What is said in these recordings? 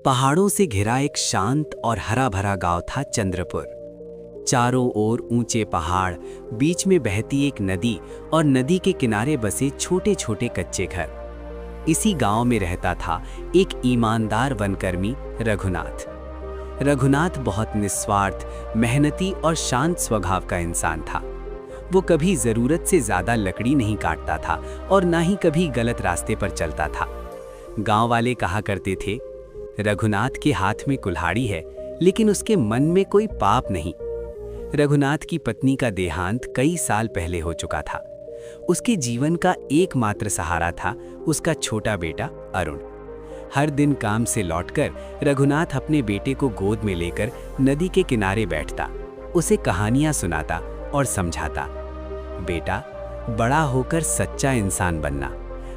पहाड़ों से घिरा एक शांत और हरा भरा गांव था चंद्रपुर। चारों ओर ऊंचे पहाड़, बीच में बहती एक नदी और नदी के किनारे बसे छोटे छोटे कच्चे घर। इसी गांव में रहता था एक ईमानदार वनकर्मी रघुनाथ। रघुनाथ बहुत निस्वार्थ, मेहनती और शांत स्वभाव का इंसान था। वो कभी जरूरत से ज्यादा लकड़ी नहीं काटता था और ना ही कभी गलत रास्ते पर चलता था। गांव वाले कहा करते थे, रघुनाथ के हाथ में कुल्हाड़ी है लेकिन उसके मन में कोई पाप नहीं। रघुनाथ की पत्नी का देहांत कई साल पहले हो चुका था। उसके जीवन का एकमात्र सहारा था उसका छोटा बेटा अरुण। हर दिन काम से लौटकर रघुनाथ अपने बेटे को गोद में लेकर नदी के किनारे बैठता, उसे कहानियां सुनाता और समझाता, बेटा, बड़ा होकर सच्चा इंसान बनना,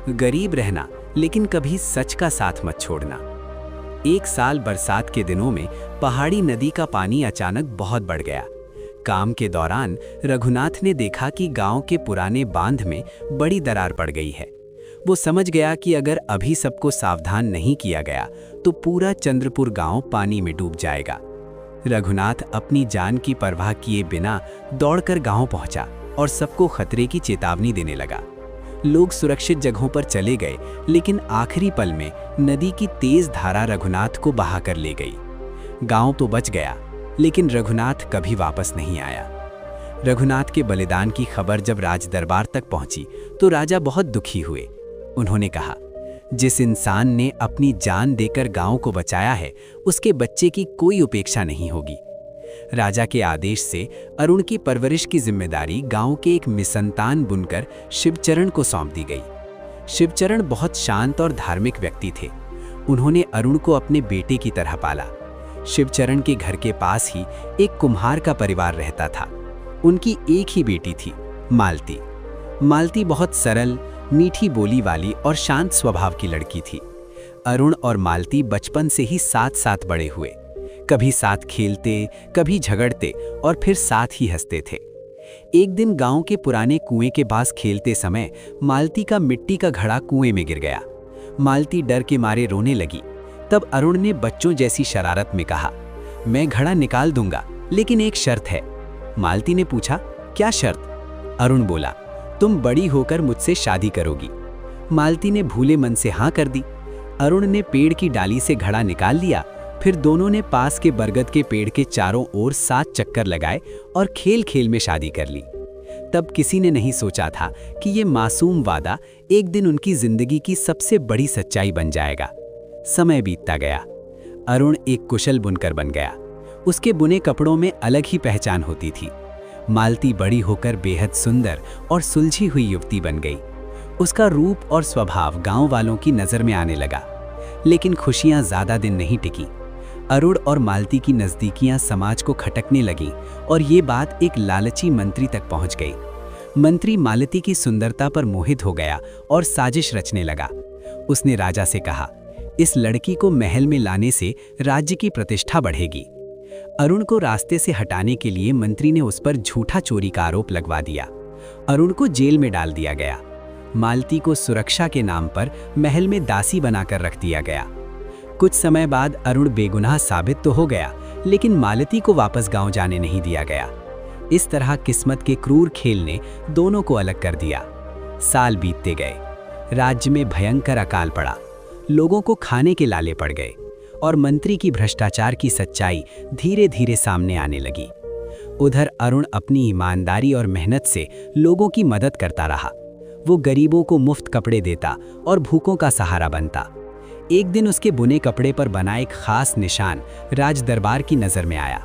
गरीब रहना लेकिन कभी सच का साथ मत छोड़ना। एक साल बरसात के दिनों में पहाड़ी नदी का पानी अचानक बहुत बढ़ गया। काम के दौरान रघुनाथ ने देखा कि गांव के पुराने बांध में बड़ी दरार पड़ गई है। वो समझ गया कि अगर अभी सबको सावधान नहीं किया गया तो पूरा चंद्रपुर गांव पानी में डूब जाएगा। रघुनाथ अपनी जान की परवाह किए बिना दौड़कर गांव पहुंचा और सबको खतरे की चेतावनी देने लगा। लोग सुरक्षित जगहों पर चले गए, लेकिन आखिरी पल में नदी की तेज धारा रघुनाथ को बहा कर ले गई। गांव तो बच गया, लेकिन रघुनाथ कभी वापस नहीं आया। रघुनाथ के बलिदान की खबर जब राज दरबार तक पहुंची तो राजा बहुत दुखी हुए। उन्होंने कहा, जिस इंसान ने अपनी जान देकर गांव को बचाया है, उसके बच्चे की कोई उपेक्षा नहीं होगी। राजा के आदेश से अरुण की परवरिश की जिम्मेदारी गांव के एक निसंतान बुनकर शिवचरण को सौंप दी गई। शिवचरण बहुत शांत और धार्मिक व्यक्ति थे। उन्होंने अरुण को अपने बेटे की तरह पाला। शिवचरण के घर के पास ही एक कुम्हार का परिवार रहता था। उनकी एक ही बेटी थी, मालती। मालती बहुत सरल, मीठी बोली वाली और शांत स्वभाव की लड़की थी। अरुण और मालती बचपन से ही साथ साथ बड़े हुए। कभी साथ खेलते, कभी झगड़ते और फिर साथ ही हंसते थे। एक दिन गांव के पुराने कुएं के पास खेलते समय मालती का मिट्टी का घड़ा कुएं में गिर गया। मालती डर के मारे रोने लगी। तब अरुण ने बच्चों जैसी शरारत में कहा, मैं घड़ा निकाल दूंगा, लेकिन एक शर्त है। मालती ने पूछा, क्या शर्त? अरुण बोला, तुम बड़ी होकर मुझसे शादी करोगी। मालती ने भूले मन से हाँ कर दी। अरुण ने पेड़ की डाली से घड़ा निकाल लिया। फिर दोनों ने पास के बरगद के पेड़ के चारों ओर 7 चक्कर लगाए और खेल खेल में शादी कर ली। तब किसी ने नहीं सोचा था कि ये मासूम वादा एक दिन उनकी जिंदगी की सबसे बड़ी सच्चाई बन जाएगा। समय बीतता गया। अरुण एक कुशल बुनकर बन गया। उसके बुने कपड़ों में अलग ही पहचान होती थी। मालती बड़ी होकर बेहद सुंदर और सुलझी हुई युवती बन गई। उसका रूप और स्वभाव गांव वालों की नजर में आने लगा। लेकिन खुशियां ज्यादा दिन नहीं टिकी। अरुण और मालती की नजदीकियां समाज को खटकने लगी और ये बात एक लालची मंत्री तक पहुंच गई। मंत्री मालती की सुंदरता पर मोहित हो गया और साजिश रचने लगा। उसने राजा से कहा, इस लड़की को महल में लाने से राज्य की प्रतिष्ठा बढ़ेगी। अरुण को रास्ते से हटाने के लिए मंत्री ने उस पर झूठा चोरी का आरोप लगवा दिया। अरुण को जेल में डाल दिया गया। मालती को सुरक्षा के नाम पर महल में दासी बनाकर रख दिया गया। कुछ समय बाद अरुण बेगुनाह साबित तो हो गया, लेकिन मालती को वापस गांव जाने नहीं दिया गया। इस तरह किस्मत के क्रूर खेल ने दोनों को अलग कर दिया। साल बीतते गए। राज्य में भयंकर अकाल पड़ा। लोगों को खाने के लाले पड़ गए और मंत्री की भ्रष्टाचार की सच्चाई धीरे धीरे सामने आने लगी। उधर अरुण अपनी ईमानदारी और मेहनत से लोगों की मदद करता रहा। वो गरीबों को मुफ्त कपड़े देता और भूखों का सहारा बनता। एक दिन उसके बुने कपड़े पर बना एक खास निशान राज दरबार की नजर में आया।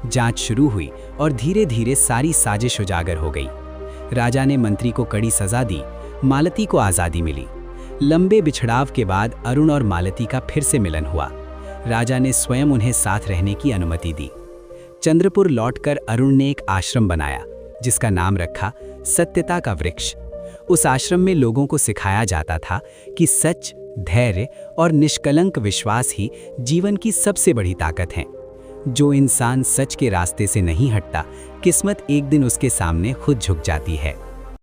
जांच शुरू हुई और धीरे धीरे सारी साजिश उजागर हो गई। राजा ने मंत्री को कड़ी सजा दी। मालती को आज़ादी मिली। लंबे बिछड़ाव के बाद अरुण और मालती का फिर से मिलन हुआ। राजा ने स्वयं उन्हें साथ रहने की अनुमति दी। चंद्रपुर लौटकर अरुण ने एक आश्रम बनाया, जिसका नाम रखा सत्यता का वृक्ष। उस आश्रम में लोगों को सिखाया जाता था कि सच, धैर्य और निष्कलंक विश्वास ही जीवन की सबसे बड़ी ताकत है। जो इंसान सच के रास्ते से नहीं हटता, किस्मत एक दिन उसके सामने खुद झुक जाती है।